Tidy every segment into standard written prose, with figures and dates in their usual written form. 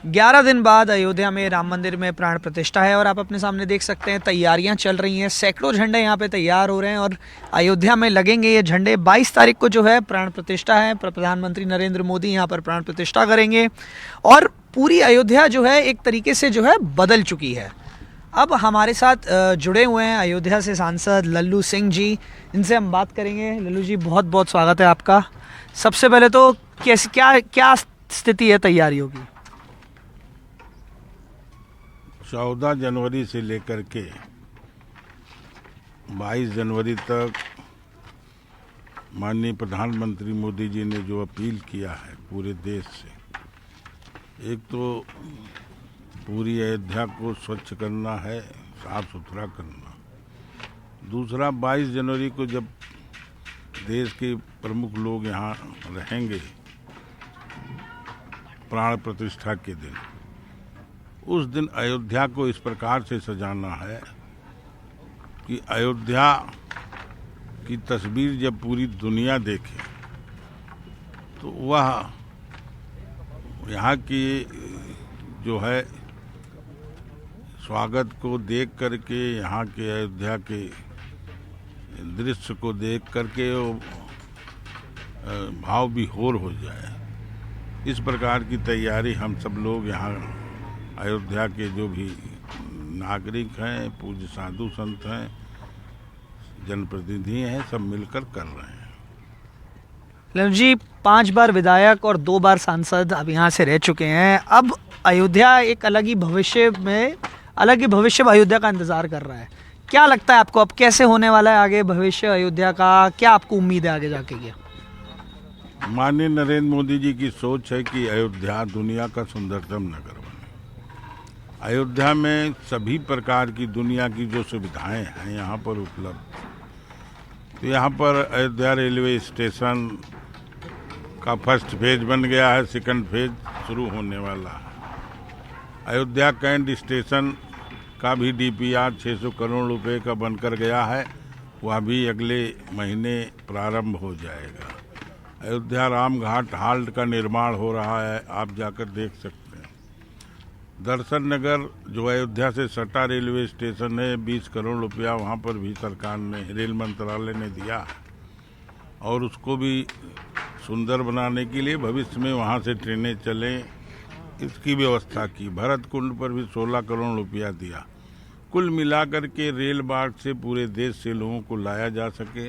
11 दिन बाद अयोध्या में राम मंदिर में प्राण प्रतिष्ठा है और आप अपने सामने देख सकते हैं तैयारियां चल रही हैं। सैकड़ों झंडे यहाँ पे तैयार हो रहे हैं और अयोध्या में लगेंगे ये झंडे। 22 तारीख को जो है प्राण प्रतिष्ठा है। प्रधानमंत्री नरेंद्र मोदी यहाँ पर प्राण प्रतिष्ठा करेंगे और पूरी अयोध्या जो है एक तरीके से जो है बदल चुकी है। अब हमारे साथ जुड़े हुए हैं अयोध्या से सांसद लल्लू सिंह जी, इनसे हम बात करेंगे। लल्लू जी, बहुत बहुत स्वागत है आपका। सबसे पहले तो क्या स्थिति है तैयारियों की? 14 जनवरी से लेकर के 22 जनवरी तक माननीय प्रधानमंत्री मोदी जी ने जो अपील किया है पूरे देश से, एक तो पूरी अयोध्या को स्वच्छ करना है, साफ सुथरा करना। दूसरा, 22 जनवरी को जब देश के प्रमुख लोग यहाँ रहेंगे प्राण प्रतिष्ठा के दिन, उस दिन अयोध्या को इस प्रकार से सजाना है कि अयोध्या की तस्वीर जब पूरी दुनिया देखे तो वह यहाँ की जो है स्वागत को देख करके, यहाँ के अयोध्या के दृश्य को देख करके भाव विभोर हो जाए। इस प्रकार की तैयारी हम सब लोग यहाँ अयोध्या के जो भी नागरिक हैं, पूज्य साधु संत हैं, जनप्रतिनिधि हैं, सब मिलकर कर रहे हैं। लल्लू जी, 5 बार विधायक और 2 बार सांसद अब यहाँ से रह चुके हैं। अब अयोध्या एक अलग ही भविष्य अयोध्या का इंतजार कर रहा है। क्या लगता है आपको, अब कैसे होने वाला है आगे भविष्य अयोध्या का? क्या आपको उम्मीद है आगे जाके? क्या माननीय नरेंद्र मोदी जी की सोच है कि अयोध्या दुनिया का सुंदरतम नगर बने। अयोध्या में सभी प्रकार की दुनिया की जो सुविधाएं हैं यहाँ पर उपलब्ध। तो यहाँ पर अयोध्या रेलवे स्टेशन का फर्स्ट फेज बन गया है, सेकंड फेज शुरू होने वाला है। अयोध्या कैंट स्टेशन का भी डीपीआर 600 करोड़ रुपए का बनकर गया है, वह भी अगले महीने प्रारंभ हो जाएगा। अयोध्या राम घाट हाल्ट का निर्माण हो रहा है, आप जाकर देख सकते हैं। दर्शन नगर जो अयोध्या से सटा रेलवे स्टेशन है, 20 करोड़ रुपया वहाँ पर भी सरकार ने, रेल मंत्रालय ने दिया है और उसको भी सुंदर बनाने के लिए भविष्य में वहाँ से ट्रेनें चलें, इसकी व्यवस्था की। भरत कुंड पर भी 16 करोड़ रुपया दिया। कुल मिलाकर के रेल मार्ग से पूरे देश से लोगों को लाया जा सके,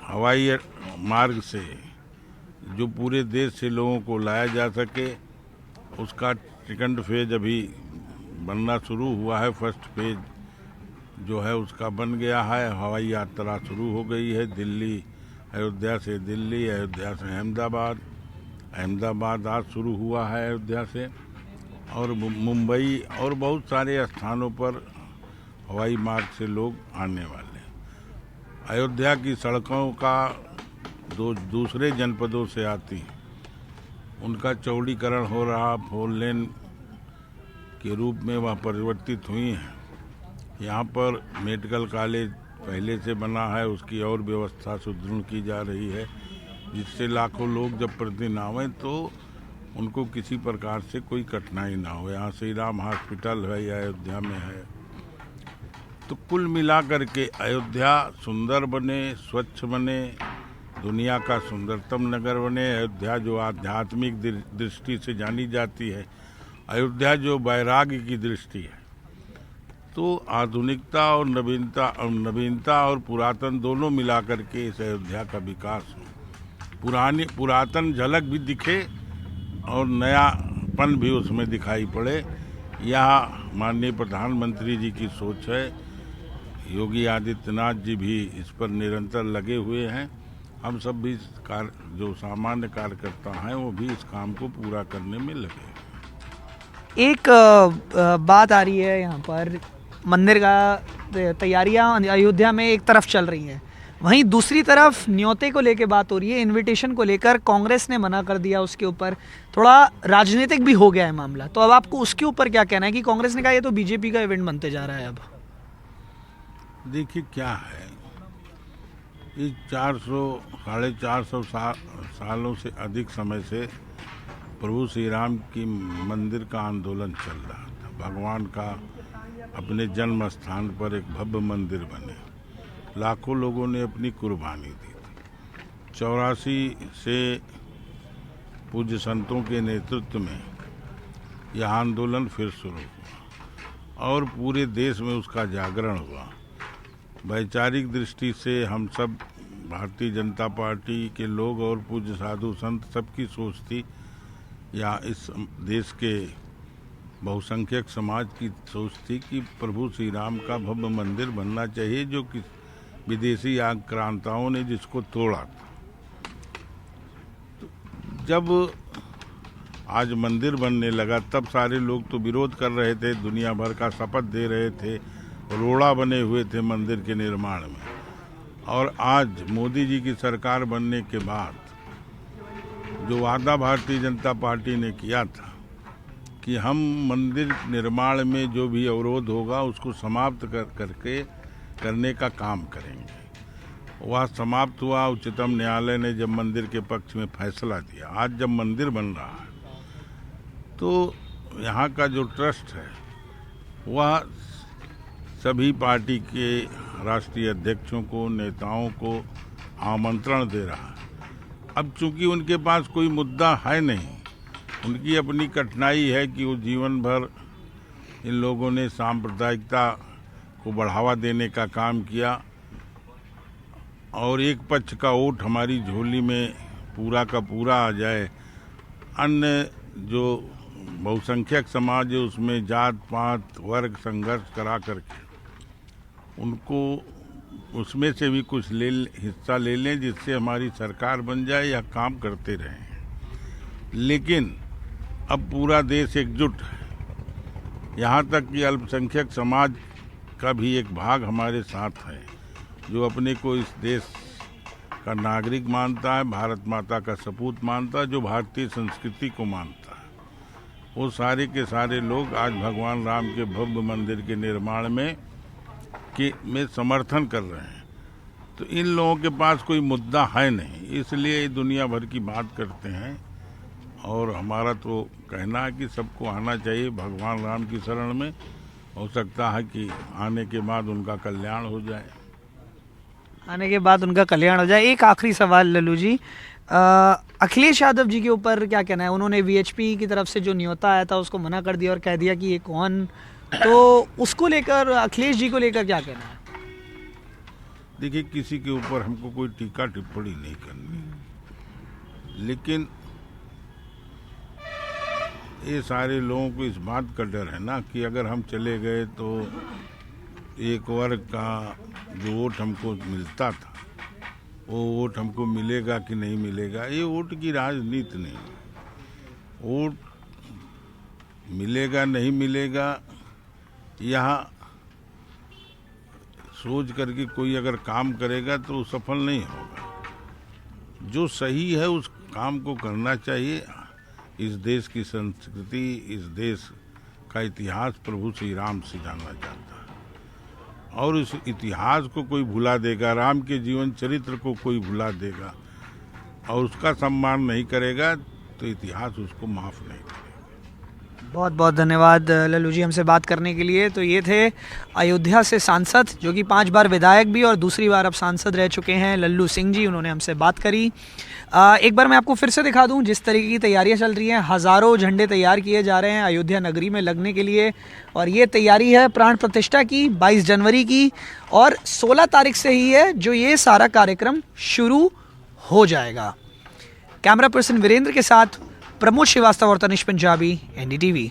हवाई मार्ग से जो पूरे देश से लोगों को लाया जा सके, उसका सेकंड फेज अभी बनना शुरू हुआ है। फर्स्ट फेज जो है उसका बन गया है, हवाई यात्रा शुरू हो गई है। दिल्ली, अयोध्या से दिल्ली, अयोध्या से अहमदाबाद, अहमदाबाद आज शुरू हुआ है अयोध्या से, और मुंबई और बहुत सारे स्थानों पर हवाई मार्ग से लोग आने वाले। अयोध्या की सड़कों का दूसरे जनपदों से आती, उनका चौड़ीकरण हो रहा, 4 लेन के रूप में वह परिवर्तित हुई हैं। यहाँ पर मेडिकल कॉलेज पहले से बना है, उसकी और व्यवस्था सुदृढ़ की जा रही है, जिससे लाखों लोग जब प्रतिदिन आवें तो उनको किसी प्रकार से कोई कठिनाई ना हो। यहाँ श्री राम हॉस्पिटल है, अयोध्या में है। तो कुल मिलाकर के अयोध्या सुंदर बने, स्वच्छ बने, दुनिया का सुंदरतम नगर बने। अयोध्या जो आध्यात्मिक दृष्टि से जानी जाती है, अयोध्या जो वैराग्य की दृष्टि है, तो आधुनिकता और नवीनता और पुरातन दोनों मिलाकर के इस अयोध्या का विकास हो। पुरातन झलक भी दिखे और नयापन भी उसमें दिखाई पड़े। यह माननीय प्रधानमंत्री जी की सोच है। योगी आदित्यनाथ जी भी इस पर निरंतर लगे हुए हैं। हम सब भी जो सामान्य कार्यकर्ता हैं वो भी इस काम को पूरा करने में लगे। एक बात आ रही है, यहाँ पर मंदिर का तैयारियाँ अयोध्या में एक तरफ चल रही हैं, वहीं दूसरी तरफ न्योते को लेकर बात हो रही है। इनविटेशन को लेकर कांग्रेस ने मना कर दिया, उसके ऊपर थोड़ा राजनीतिक भी हो गया है मामला। तो अब आपको उसके ऊपर क्या कहना है कि कांग्रेस ने कहा ये तो बीजेपी का इवेंट बनते जा रहा है? अब देखिए क्या है, इस 400 साढ़े 400 सालों से अधिक समय से प्रभु श्री राम की मंदिर का आंदोलन चल रहा था। भगवान का अपने जन्म स्थान पर एक भव्य मंदिर बने, लाखों लोगों ने अपनी कुर्बानी दी थी। 84 से पूज्य संतों के नेतृत्व में यह आंदोलन फिर शुरू हुआ और पूरे देश में उसका जागरण हुआ। वैचारिक दृष्टि से हम सब भारतीय जनता पार्टी के लोग और पूज्य साधु संत सबकी सोच थी, या इस देश के बहुसंख्यक समाज की सोच थी कि प्रभु श्री राम का भव्य मंदिर बनना चाहिए, जो कि विदेशी आक्रांताओं ने जिसको तोड़ा था। जब आज मंदिर बनने लगा तब सारे लोग तो विरोध कर रहे थे, दुनिया भर का शपथ दे रहे थे, रोड़ा बने हुए थे मंदिर के निर्माण में। और आज मोदी जी की सरकार बनने के बाद जो वादा भारतीय जनता पार्टी ने किया था कि हम मंदिर निर्माण में जो भी अवरोध होगा उसको समाप्त करने का काम करेंगे, वह समाप्त हुआ। उच्चतम न्यायालय ने जब मंदिर के पक्ष में फैसला दिया, आज जब मंदिर बन रहा है तो यहाँ का जो ट्रस्ट है वह सभी पार्टी के राष्ट्रीय अध्यक्षों को, नेताओं को आमंत्रण दे रहा है। अब चूंकि उनके पास कोई मुद्दा है नहीं, उनकी अपनी कठिनाई है कि वो जीवन भर इन लोगों ने सांप्रदायिकता को बढ़ावा देने का काम किया और एक पक्ष का वोट हमारी झोली में पूरा का पूरा आ जाए, अन्य जो बहुसंख्यक समाज है उसमें जात पात वर्ग संघर्ष करा करके उनको उसमें से भी कुछ हिस्सा ले लें जिससे हमारी सरकार बन जाए, या काम करते रहें। लेकिन अब पूरा देश एकजुट है, यहाँ तक कि अल्पसंख्यक समाज का भी एक भाग हमारे साथ है जो अपने को इस देश का नागरिक मानता है, भारत माता का सपूत मानता है, जो भारतीय संस्कृति को मानता है। वो सारे के सारे लोग आज भगवान राम के भव्य मंदिर के निर्माण में समर्थन कर रहे हैं। तो इन लोगों के पास कोई मुद्दा है नहीं, इसलिए दुनिया भर की बात करते हैं। और हमारा तो कहना है कि सबको आना चाहिए भगवान राम की शरण में, हो सकता है कि आने के बाद उनका कल्याण हो जाए। आने के बाद उनका कल्याण हो जाए। एक आखिरी सवाल लल्लू जी, अखिलेश यादव जी के ऊपर क्या कहना है? उन्होंने वीएचपी की तरफ से जो न्योता आया था उसको मना कर दिया और कह दिया कि ये कौन, तो उसको लेकर अखिलेश जी को लेकर क्या कहना है? देखिए, किसी के ऊपर हमको कोई टीका टिप्पणी नहीं करनी, लेकिन ये सारे लोगों को इस बात का डर है ना कि अगर हम चले गए तो एक वर्ग का जो वोट हमको मिलता था वो वोट हमको मिलेगा कि नहीं मिलेगा। ये वोट की राजनीति नहीं, वोट मिलेगा नहीं मिलेगा यहाँ सोच करके कोई अगर काम करेगा तो वो सफल नहीं होगा। जो सही है उस काम को करना चाहिए। इस देश की संस्कृति, इस देश का इतिहास प्रभु श्री राम से जाना जाता है और इस इतिहास को कोई भुला देगा, राम के जीवन चरित्र को कोई भुला देगा और उसका सम्मान नहीं करेगा तो इतिहास उसको माफ नहीं करेगा। बहुत बहुत धन्यवाद लल्लू जी हमसे बात करने के लिए। तो ये थे अयोध्या से सांसद जो कि 5 बार विधायक भी और दूसरी बार अब सांसद रह चुके हैं, लल्लू सिंह जी, उन्होंने हमसे बात करी। एक बार मैं आपको फिर से दिखा दूं जिस तरीके की तैयारियां चल रही हैं। हज़ारों झंडे तैयार किए जा रहे हैं अयोध्या नगरी में लगने के लिए और ये तैयारी है प्राण प्रतिष्ठा की 22 जनवरी की और 16 तारीख से ही है जो ये सारा कार्यक्रम शुरू हो जाएगा। कैमरा पर्सन वीरेंद्र के साथ प्रमोद श्रीवास्तव और तनिष पंजाबी, NDTV।